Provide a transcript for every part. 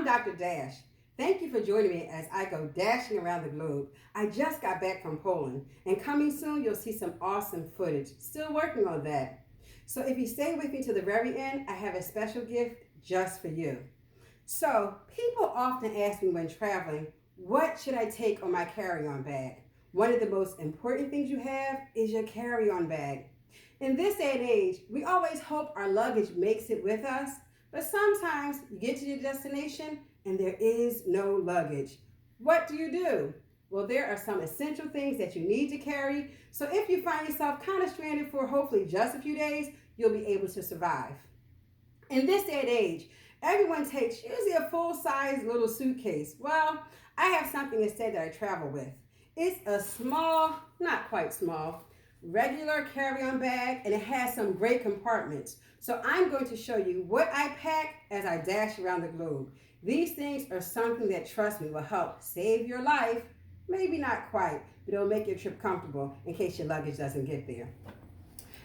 I'm Dr. Dash. Thank you for joining me as I go dashing around the globe. I just got back from Poland, and coming soon, you'll see some awesome footage. Still working on that. So if you stay with me to the very end, I have a special gift just for you. So people often ask me when traveling, what should I take on my carry-on bag? One of the most important things you have is your carry-on bag. In this day and age, we always hope our luggage makes it with us, but sometimes you get to your destination and there is no luggage. What do? Well, there are some essential things that you need to carry, so if you find yourself kind of stranded for hopefully just a few days, you'll be able to survive. In this day and age, everyone takes usually a full-size little suitcase. Well, I have something instead that I travel with. It's a small, not quite small, regular carry-on bag, and it has some great compartments. So I'm going to show you what I pack as I dash around the globe. These things are something that, trust me, will help save your life. Maybe not quite, but it'll make your trip comfortable in case your luggage doesn't get there.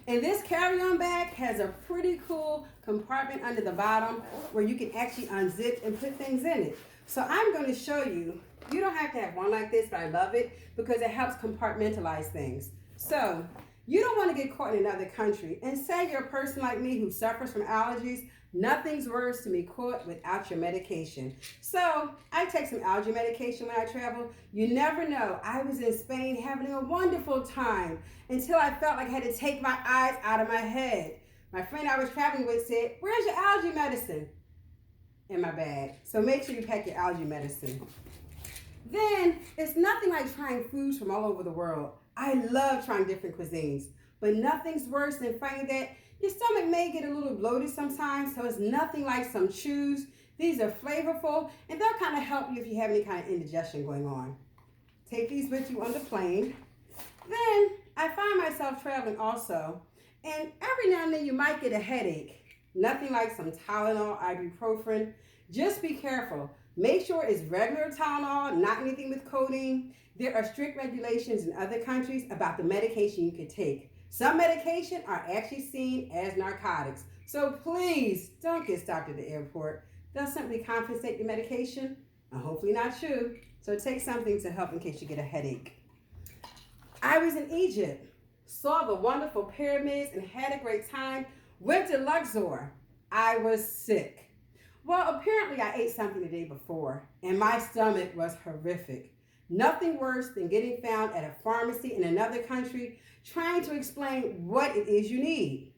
And this carry-on bag has a pretty cool compartment under the bottom where you can actually unzip and put things in it. So I'm going to show you. You don't have to have one like this, but I love it because it helps compartmentalize things. So you don't want to get caught in another country. And say you're a person like me who suffers from allergies, nothing's worse than be caught without your medication. So I take some allergy medication when I travel. You never know. I was in Spain having a wonderful time until I felt like I had to take my eyes out of my head. My friend I was traveling with said, "Where's your allergy medicine?" In my bag. So make sure you pack your allergy medicine. Then it's nothing like trying foods from all over the world. I love trying different cuisines, but nothing's worse than finding that your stomach may get a little bloated sometimes, so it's nothing like some chews. These are flavorful, and they'll kind of help you if you have any kind of indigestion going on. Take these with you on the plane. Then I find myself traveling also, and every now and then you might get a headache. Nothing like some Tylenol, ibuprofen. Just be careful. Make sure it's regular Tylenol, not anything with codeine. There are strict regulations in other countries about the medication you can take. Some medication are actually seen as narcotics. So please don't get stopped at the airport. They'll simply confiscate your medication and hopefully not you. So take something to help in case you get a headache. I was in Egypt, saw the wonderful pyramids and had a great time. Went to Luxor. I was sick. Well, apparently I ate something the day before and my stomach was horrific. Nothing worse than getting found at a pharmacy in another country trying to explain what it is you need.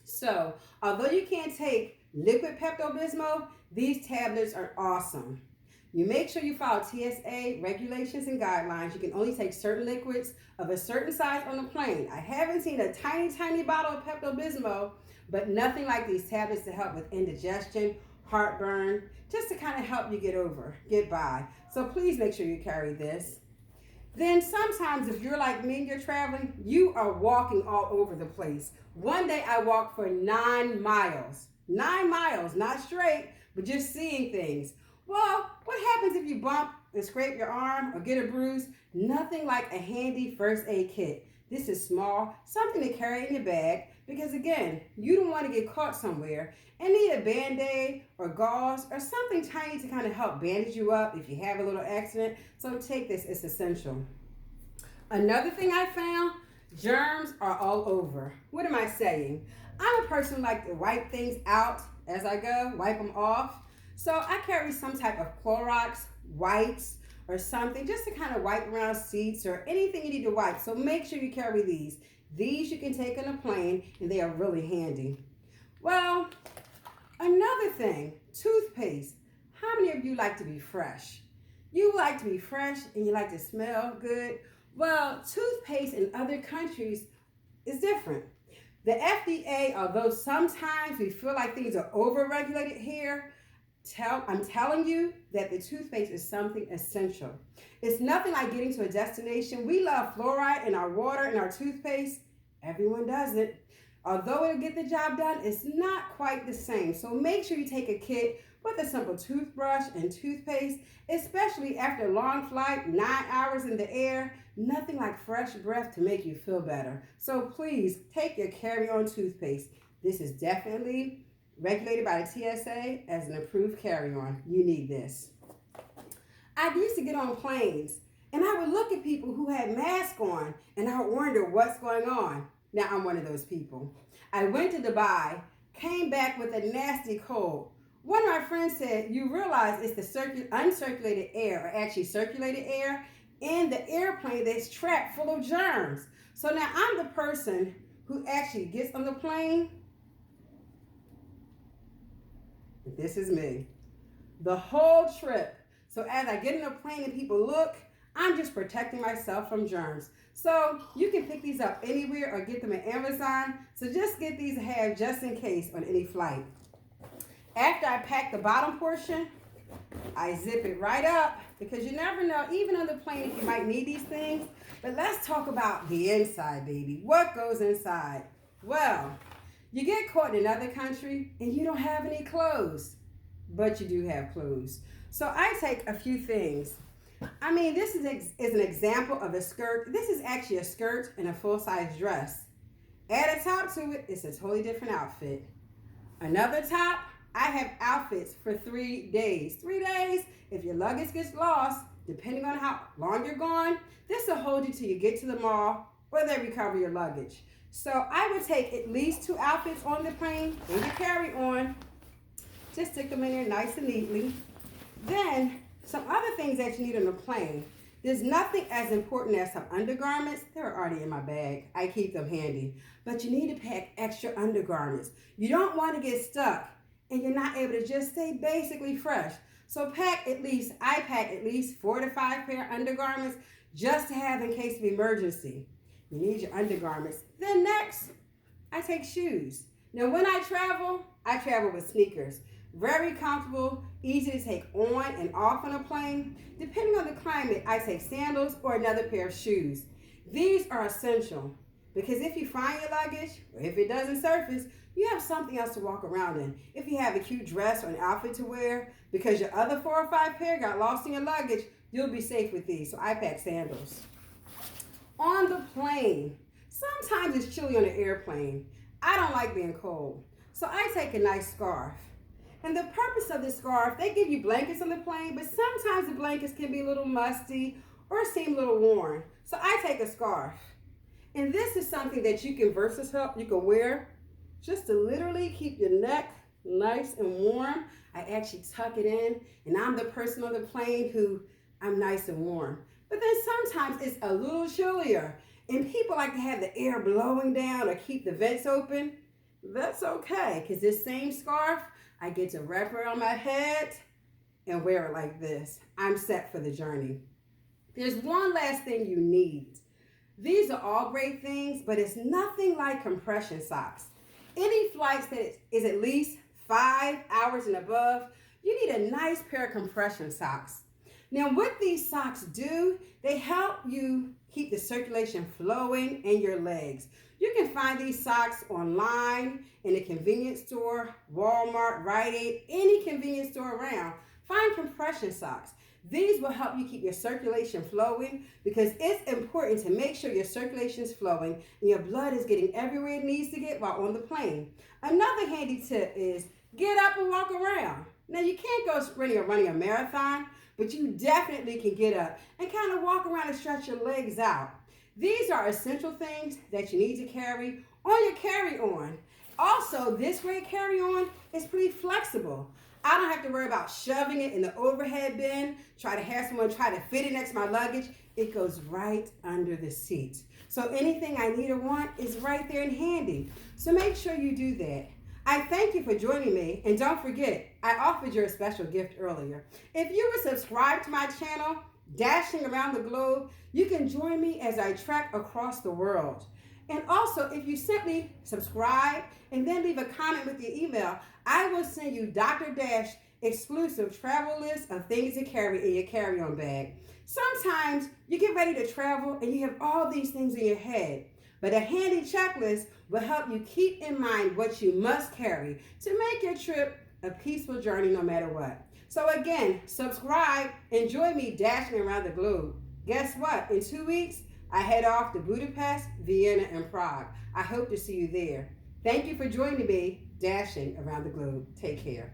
So, although you can't take liquid Pepto-Bismol, these tablets are awesome. You make sure you follow TSA regulations and guidelines. You can only take certain liquids of a certain size on the plane. I haven't seen a tiny, tiny bottle of Pepto-Bismol, but nothing like these tablets to help with indigestion, heartburn, just to kind of help you get by. So please make sure you carry this. Then sometimes if you're like me and you're traveling, you are walking all over the place. One day I walked for 9 miles. 9 miles, not straight, but just seeing things. Well, what happens if you bump and scrape your arm or get a bruise? Nothing like a handy first aid kit. This is small, something to carry in your bag because again, you don't want to get caught somewhere and need a Band-Aid or gauze or something tiny to kind of help bandage you up if you have a little accident. So take this, it's essential. Another thing I found, germs are all over. What am I saying? I'm a person who likes to wipe things out as I go, wipe them off. So I carry some type of Clorox wipes or something just to kind of wipe around seats or anything you need to wipe. So make sure you carry these. These you can take on a plane and they are really handy. Well, another thing, toothpaste. How many of you like to be fresh? You like to be fresh and you like to smell good? Well, toothpaste in other countries is different. The FDA, although sometimes we feel like things are over-regulated here, I'm telling you that the toothpaste is something essential. It's nothing like getting to a destination. We love fluoride in our water and our toothpaste. Everyone does it. Although it'll get the job done, it's not quite the same. So make sure you take a kit with a simple toothbrush and toothpaste, especially after a long flight, 9 hours in the air. Nothing like fresh breath to make you feel better. So please take your carry-on toothpaste. This is definitely regulated by the TSA as an approved carry-on. You need this. I used to get on planes and I would look at people who had masks on and I would wonder what's going on. Now I'm one of those people. I went to Dubai, came back with a nasty cold. One of my friends said, you realize it's the uncirculated air, or actually circulated air, in the airplane that's trapped full of germs. So now I'm the person who actually gets on the plane. This is me. The whole trip. So as I get in a plane and people look, I'm just protecting myself from germs. So you can pick these up anywhere or get them at Amazon. So just get these to have just in case on any flight. After I pack the bottom portion, I zip it right up because you never know, even on the plane, if you might need these things. But let's talk about the inside, baby. What goes inside? Well, you get caught in another country and you don't have any clothes, but you do have clothes. So I take a few things. I mean, this is an example of a skirt. This is actually a skirt and a full-size dress. Add a top to it, it's a totally different outfit. Another top, I have outfits for 3 days. 3 days, if your luggage gets lost, depending on how long you're gone, this will hold you till you get to the mall or they recover your luggage. So I would take at least 2 outfits on the plane in your carry-on. Just stick them in there nice and neatly. Then, some other things that you need on the plane. There's nothing as important as some undergarments. They're already in my bag. I keep them handy. But you need to pack extra undergarments. You don't want to get stuck and you're not able to just stay basically fresh. So I pack at least 4 to 5 pair of undergarments just to have in case of emergency. You need your undergarments. Then next, I take shoes. Now when I travel with sneakers. Very comfortable, easy to take on and off on a plane. Depending on the climate, I take sandals or another pair of shoes. These are essential because if you find your luggage or if it doesn't surface, you have something else to walk around in. If you have a cute dress or an outfit to wear because your other 4 or 5 pair got lost in your luggage, you'll be safe with these. So I pack sandals. On the plane, sometimes it's chilly on the airplane. I don't like being cold, so I take a nice scarf. And the purpose of this scarf, they give you blankets on the plane, but sometimes the blankets can be a little musty or seem a little worn. So I take a scarf. And this is something that you can wear just to literally keep your neck nice and warm. I actually tuck it in, and I'm the person on the plane who I'm nice and warm. But then sometimes it's a little chillier, and people like to have the air blowing down or keep the vents open. That's okay, because this same scarf, I get to wrap it on my head and wear it like this. I'm set for the journey. There's one last thing you need. These are all great things, but it's nothing like compression socks. Any flights that is at least 5 hours and above, you need a nice pair of compression socks. Now what these socks do, they help you keep the circulation flowing in your legs. You can find these socks online, in a convenience store, Walmart, Rite Aid, any convenience store around. Find compression socks. These will help you keep your circulation flowing because it's important to make sure your circulation is flowing and your blood is getting everywhere it needs to get while on the plane. Another handy tip is get up and walk around. Now you can't go running a marathon, but you definitely can get up and kind of walk around and stretch your legs out. These are essential things that you need to carry on your carry-on. Also, this great carry-on is pretty flexible. I don't have to worry about shoving it in the overhead bin, try to have someone try to fit it next to my luggage. It goes right under the seat. So anything I need or want is right there and handy. So make sure you do that. I thank you for joining me, and don't forget, I offered you a special gift earlier. If you were subscribed to my channel, Dashing Around the Globe, you can join me as I trek across the world. And also, if you simply subscribe and then leave a comment with your email, I will send you Dr. Dash exclusive travel list of things to carry in your carry-on bag. Sometimes you get ready to travel and you have all these things in your head, but a handy checklist will help you keep in mind what you must carry to make your trip a peaceful journey no matter what. So again, subscribe and join me dashing around the globe. Guess what? In 2 weeks, I head off to Budapest, Vienna, and Prague. I hope to see you there. Thank you for joining me. dashing around the globe. Take care.